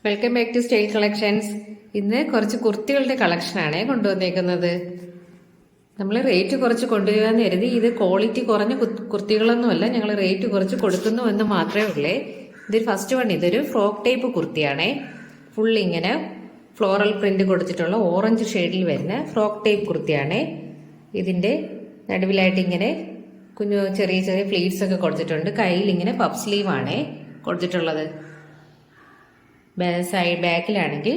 Welcome back to style collections. ഇന്ന് കുറച്ച് കുർത്തികളുടെ കളക്ഷനാണ് കൊണ്ടുവന്നേക്കുന്നത്. നമ്മൾ റേറ്റ് കുറച്ച് കൊണ്ടുവരാന്ന് കരുതി ഇത് ക്വാളിറ്റി കുറഞ്ഞ കുർത്തികളൊന്നുമല്ല, ഞങ്ങൾ റേറ്റ് കുറച്ച് കൊടുക്കുന്നു എന്ന് മാത്രമേ ഉള്ളേ. ഇതൊരു ഫസ്റ്റ് വൺ, ഇതൊരു ഫ്രോക്ക് ടൈപ്പ് കുർത്തിയാണേ. ഫുൾ ഇങ്ങനെ ഫ്ലോറൽ പ്രിന്റ് കൊടുത്തിട്ടുള്ള ഓറഞ്ച് ഷെയ്ഡിൽ വരുന്ന ഫ്രോക്ക് ടൈപ്പ് കുർത്തിയാണേ. ഇതിന്റെ നടുവിലായിട്ട് ഇങ്ങനെ കുഞ്ഞു ചെറിയ ചെറിയ ഫ്ലീറ്റ്സ് ഒക്കെ കൊടുത്തിട്ടുണ്ട്. കയ്യിൽ ഇങ്ങനെ പഫ് സ്ലീവ് ആണേ കൊടുത്തിട്ടുള്ളത്. സൈഡ് ബാക്കിലാണെങ്കിൽ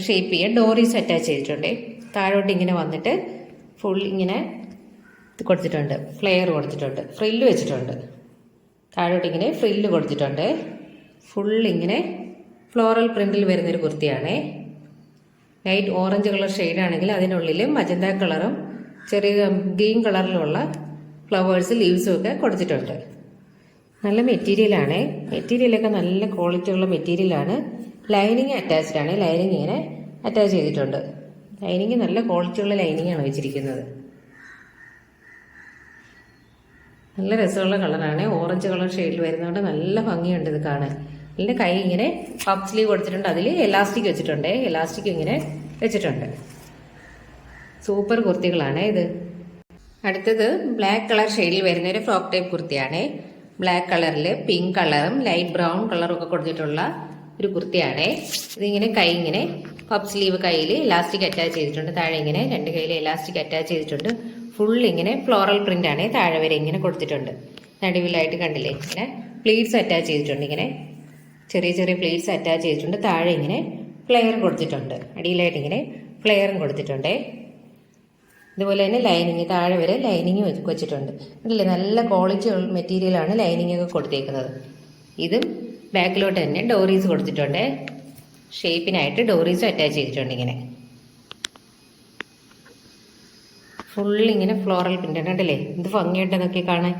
ഷേപ്പ് ചെയ്യാൻ ഡോറീസ് അറ്റാച്ച് ചെയ്തിട്ടുണ്ട്. താഴോട്ട് ഇങ്ങനെ വന്നിട്ട് ഫുൾ ഇങ്ങനെ കൊടുത്തിട്ടുണ്ട്, ഫ്ലെയർ കൊടുത്തിട്ടുണ്ട്, ഫ്രില്ല് വെച്ചിട്ടുണ്ട്. താഴോട്ട് ഇങ്ങനെ ഫ്രില്ല് കൊടുത്തിട്ടുണ്ട്. ഫുൾ ഇങ്ങനെ ഫ്ലോറൽ പ്രിന്റിൽ വരുന്നൊരു കുർത്തിയാണേ. ലൈറ്റ് ഓറഞ്ച് കളർ ഷെയ്ഡാണെങ്കിൽ അതിനുള്ളിൽ മജന്ത കളറും ചെറിയ ഗ്രീൻ കളറിലുള്ള ഫ്ലവേഴ്സ് ലീവ്സും ഒക്കെ കൊടുത്തിട്ടുണ്ട്. നല്ല മെറ്റീരിയലാണ്. മെറ്റീരിയലൊക്കെ നല്ല ക്വാളിറ്റി ഉള്ള മെറ്റീരിയലാണ്. ലൈനിങ് അറ്റാച്ച്ഡ് ആണ്. ലൈനിങ് ഇങ്ങനെ അറ്റാച്ച് ചെയ്തിട്ടുണ്ട്. ലൈനിങ് നല്ല ക്വാളിറ്റി ഉള്ള ലൈനിങ് ആണ് വെച്ചിരിക്കുന്നത്. നല്ല രസമുള്ള കളറാണ്. ഓറഞ്ച് കളർ ഷെയ്ഡിൽ വരുന്നതുകൊണ്ട് നല്ല ഭംഗിയുണ്ട് ഇത് കാണാൻ. ഇതിൻ്റെ കൈ ഇങ്ങനെ പഫ് സ്ലീവ് കൊടുത്തിട്ടുണ്ട്. അതിൽ എലാസ്റ്റിക് വെച്ചിട്ടുണ്ട്. എലാസ്റ്റിക് ഇങ്ങനെ വെച്ചിട്ടുണ്ട്. സൂപ്പർ കുർത്തികളാണ് ഇത്. അടുത്തത് ബ്ലാക്ക് കളർ ഷെയ്ഡിൽ വരുന്ന ഒരു ഫ്രോക്ക് ടൈപ്പ് കുർത്തിയാണ്. ബ്ലാക്ക് കളറിൽ പിങ്ക് കളറും ലൈറ്റ് ബ്രൗൺ കളറും ഒക്കെ കൊടുത്തിട്ടുള്ള ഒരു കുർത്തിയാണ്. ഇതിങ്ങനെ കൈ ഇങ്ങനെ പഫ് സ്ലീവ് കയ്യിൽ ഇലാസ്റ്റിക് അറ്റാച്ച് ചെയ്തിട്ടുണ്ട്. താഴെ ഇങ്ങനെ രണ്ട് കയ്യിൽ ഇലാസ്റ്റിക് അറ്റാച്ച് ചെയ്തിട്ടുണ്ട്. ഫുൾ ഇങ്ങനെ ഫ്ലോറൽ പ്രിന്റ് ആണ്. താഴെ വരെ ഇങ്ങനെ കൊടുത്തിട്ടുണ്ട്. നടുവിലായിട്ട് കണ്ടില്ലേ ഇങ്ങനെ പ്ലീറ്റ്സ് അറ്റാച്ച് ചെയ്തിട്ടുണ്ട്. ഇങ്ങനെ ചെറിയ ചെറിയ പ്ലീറ്റ്സ് അറ്റാച്ച് ചെയ്തിട്ടുണ്ട്. താഴെ ഇങ്ങനെ ഫ്ലെയർ കൊടുത്തിട്ടുണ്ട്. അടിയിലായിട്ട് ഇങ്ങനെ ഫ്ലെയറും കൊടുത്തിട്ടുണ്ട്. ഇതുപോലെ തന്നെ ലൈനിങ് താഴെ വരെ ലൈനിങ് വെച്ചിട്ടുണ്ട്. അല്ലേ, നല്ല ക്വാളിറ്റി ഉള്ള മെറ്റീരിയലാണ് ലൈനിങ് ഒക്കെ കൊടുത്തേക്കുന്നത്. ഇതും ബാക്കിലോട്ട് തന്നെ ഡോറീസ് കൊടുത്തിട്ടുണ്ട്. ഷേപ്പിനായിട്ട് ഡോറീസ് അറ്റാച്ച് ചെയ്തിട്ടുണ്ട്. ഇങ്ങനെ ഫുൾ ഇങ്ങനെ ഫ്ലോറൽ പ്രിന്റ് ഉണ്ടല്ലേ. ഇത് ഭംഗിയായിട്ടൊക്കെ കാണാൻ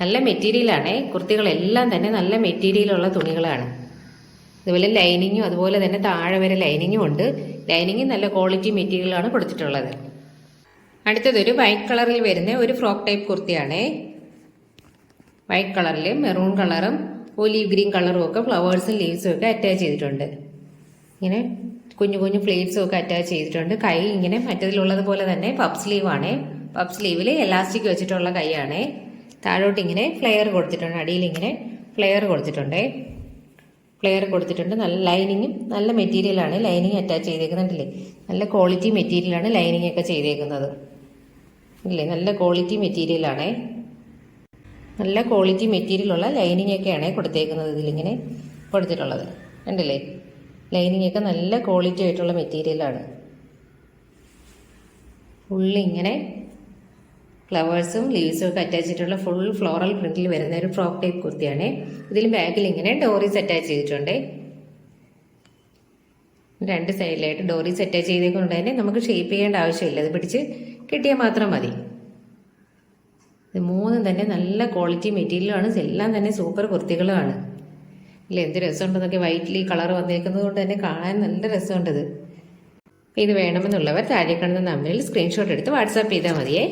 നല്ല മെറ്റീരിയലാണ്. കുർത്തികളെല്ലാം തന്നെ നല്ല മെറ്റീരിയലുള്ള തുണികളാണ്. അതുപോലെ ലൈനിങ്ങും അതുപോലെ തന്നെ താഴെ വരെ ലൈനിങ്ങും ഉണ്ട്. ലൈനിങ് നല്ല ക്വാളിറ്റി മെറ്റീരിയലാണ് കൊടുത്തിട്ടുള്ളത്. അടുത്തതൊരു വൈറ്റ് കളറിൽ വരുന്ന ഒരു ഫ്രോക്ക് ടൈപ്പ് കുർത്തിയാണ്. വൈറ്റ് കളറിൽ മെറൂൺ കളറും ഒലീവ് ഗ്രീൻ കളറും ഒക്കെ ഫ്ലവേഴ്സും ലീവ്സും ഒക്കെ അറ്റാച്ച് ചെയ്തിട്ടുണ്ട്. ഇങ്ങനെ കുഞ്ഞു കുഞ്ഞു പ്ലേറ്റ്സും ഒക്കെ അറ്റാച്ച് ചെയ്തിട്ടുണ്ട്. കൈ ഇങ്ങനെ മറ്റതിലുള്ളതുപോലെ തന്നെ പഫ് സ്ലീവ് ആണ്. പഫ് സ്ലീവിൽ എലാസ്റ്റിക് വെച്ചിട്ടുള്ള കൈയാണ്. താഴോട്ട് ഇങ്ങനെ ഫ്ലെയർ കൊടുത്തിട്ടുണ്ട്. അടിയിൽ ഇങ്ങനെ ഫ്ലെയർ കൊടുത്തിട്ടുണ്ട്. ഫ്ലെയർ കൊടുത്തിട്ടുണ്ട്. നല്ല ലൈനിങ്ങും നല്ല മെറ്റീരിയലാണ്. ലൈനിങ് അറ്റാച്ച് ചെയ്തേക്കുന്നുണ്ടല്ലേ. നല്ല ക്വാളിറ്റി മെറ്റീരിയലാണ് ലൈനിങ് ഒക്കെ ചെയ്തേക്കുന്നത്. ഇല്ലേ, നല്ല ക്വാളിറ്റി മെറ്റീരിയലാണ്. നല്ല ക്വാളിറ്റി മെറ്റീരിയലുള്ള ലൈനിങ് ഒക്കെയാണ് കൊടുത്തേക്കുന്നത്. ഇതിലിങ്ങനെ കൊടുത്തിട്ടുള്ളത് കണ്ടില്ലേ. ലൈനിങ് ഒക്കെ നല്ല ക്വാളിറ്റി ആയിട്ടുള്ള മെറ്റീരിയലാണ്. ഫുള്ളിങ്ങനെ ഫ്ലവേഴ്സും ലീവ്സും ഒക്കെ അറ്റാച്ച് ചെയ്തിട്ടുള്ള ഫുൾ ഫ്ലോറൽ പ്രിന്റിൽ വരുന്ന ഒരു ഫ്രോക്ക് ടൈപ്പ് കുർത്തിയാണ്. ഇതിൽ ബാക്കിൽ ഇങ്ങനെ ഡോറീസ് അറ്റാച്ച് ചെയ്തിട്ടുണ്ട്. രണ്ട് സൈഡിലായിട്ട് ഡോറീസ് അറ്റാച്ച് ചെയ്തേക്കൊണ്ട് തന്നെ നമുക്ക് ഷേപ്പ് ചെയ്യേണ്ട ആവശ്യമില്ല. അത് പിടിച്ച് കിട്ടിയാൽ മാത്രം മതി. ഇത് മൂന്നും തന്നെ നല്ല ക്വാളിറ്റി മെറ്റീരിയലാണ്. എല്ലാം തന്നെ സൂപ്പർ കുർത്തികളുമാണ്. ഇല്ല, എന്ത് രസമുണ്ടെന്നൊക്കെ. വൈറ്റിൽ ഈ കളർ വന്നേക്കുന്നത് കൊണ്ട് തന്നെ കാണാൻ നല്ല രസമുണ്ടത്. ഇത് വേണമെന്നുള്ളവർ താഴെ കാണുന്ന നമ്പറിൽ സ്ക്രീൻഷോട്ട് എടുത്ത് വാട്സാപ്പ് ചെയ്താൽ മതിയേ.